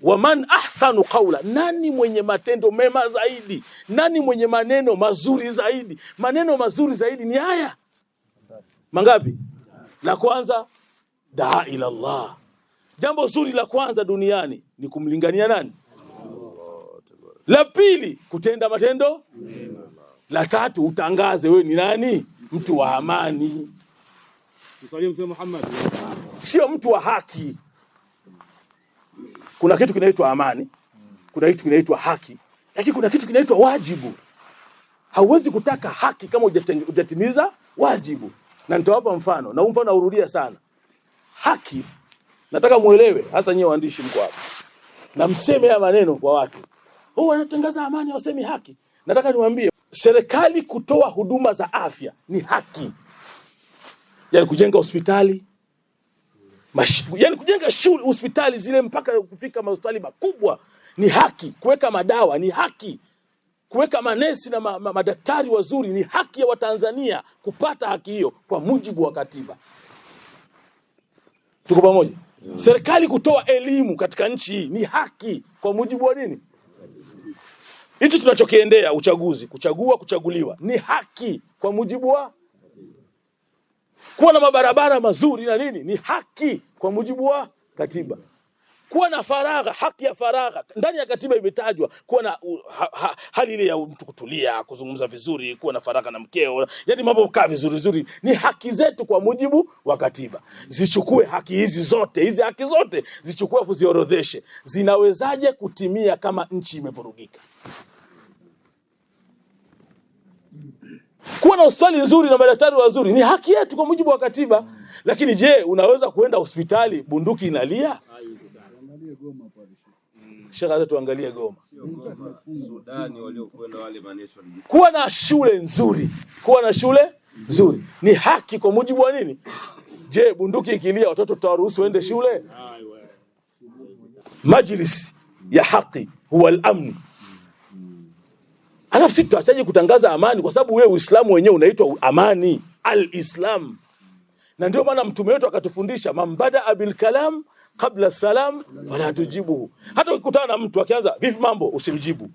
waman ahsanu qawla, nani mwenye matendo mema zaidi, nani mwenye maneno mazuri zaidi. Maneno mazuri zaidi ni haya mangapi? La kwanza, daa ila Allah. Jambo zuri la kwanza duniani ni kumlingania nani? La pili, kutenda matendo. La tatu, utangaze wewe ni nani? Mtu wa amani, sio mtu wa haki. Kuna kitu kinaitwa amani, kuna kitu kinaitwa haki, lakini kuna kitu kinaitwa wajibu. Hauwezi kutaka haki kama hujatimiza wajibu. Na nitawapa mfano, na mfano naurudia sana. Haki, nataka muelewe, hasa nyewe waandishi mko hapa na mseme ya maneno kwa watu. Wanatangaza amani, wasemi haki. Nataka niwaambie, serikali kutoa huduma za afya ni haki. Yani kujenga hospitali, yani kujenga shule, hospitali zile mpaka kufika hospitali makubwa ni haki. Kuweka madawa ni haki. Kuweka manesi na madaktari wazuri ni haki ya Watanzania kupata haki hiyo kwa mujibu wa katiba. Tuko pamoja? Serikali kutoa elimu katika nchi hii ni haki kwa mujibu wa nini? Hicho tunachokiendea uchaguzi, kuchagua, kuchaguliwa ni haki kwa mujibu wa. Kuwa na mabarabara mazuri na nini ni haki kwa mujibu wa katiba. Kuwa na faragha, haki ya faragha ndani ya katiba imetajwa. Kuwa na hali ile ya mtu kutulia, kuzungumza vizuri, kuwa na faragha na mkeo, yani mambo kaa vizuri ni haki zetu kwa mujibu wa katiba. Zichukue haki hizi zote, hizi haki zote zichukue afu ziorodheshe. Zinawezaje kutimia kama nchi imevurugika? Kuwa na hospitali nzuri na madaktari wazuri ni haki yetu kwa mujibu wa katiba. Lakini je, unaweza kuenda hospitali bunduki inalia? Shaka tuangalie Goma. Sudani waliokwenda wale manesho. Kuwa na shule nzuri, kuwa na shule nzuri ni haki kwa mujibu wa nini? Je, bunduki ikilia watoto tutawaruhusu waende shule? Majlis ya haki huwa al-amn. Alafu sisi tuachaje kutangaza amani? Kwa sababu wewe Uislamu wenyewe unaitwa amani, al-Islam. Na ndio maana mtume wetu akatufundisha mambada bil kalam kabla salam wala tujibuhu. Hata ukikutana na mtu akianza vipi mambo, usimjibu.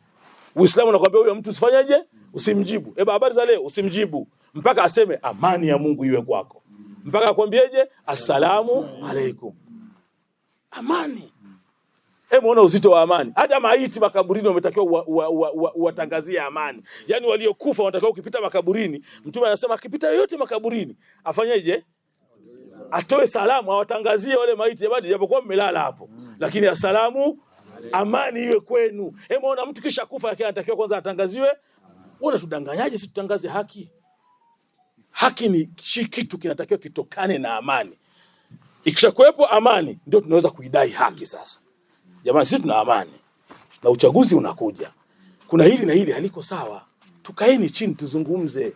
Uislamu unakwambia huyo mtu usifanyaje? Usimjibu. Habari za leo, usimjibu mpaka aseme amani ya Mungu iwe kwako. Mpaka akwambieje? Assalamu alaikum. Amani. Muona uzito wa amani. Hata maiti makaburini wametakiwa watangazie amani. Yani waliokufa wanatakiwa ukipita makaburini, mtume anasema akipita yoyote makaburini afanyeje? Atoe salamu, awatangazie wale maiti jamani, japokuwa mmelala hapo, lakini assalamu, amani iwe kwenu. Muona mtu kisha kufa yake anatakiwa kwanza atangaziwe. Wewe tudanganyaje sisi tutangaze haki? Haki ni kitu kinatakiwa kitokane na amani. Ikishakuwepo amani ndio tunaweza kuidai haki sasa. Jamani, sisi tuna amani na uchaguzi unakuja. Kuna hili na hili haliko sawa. Tukaeni chini tuzungumze.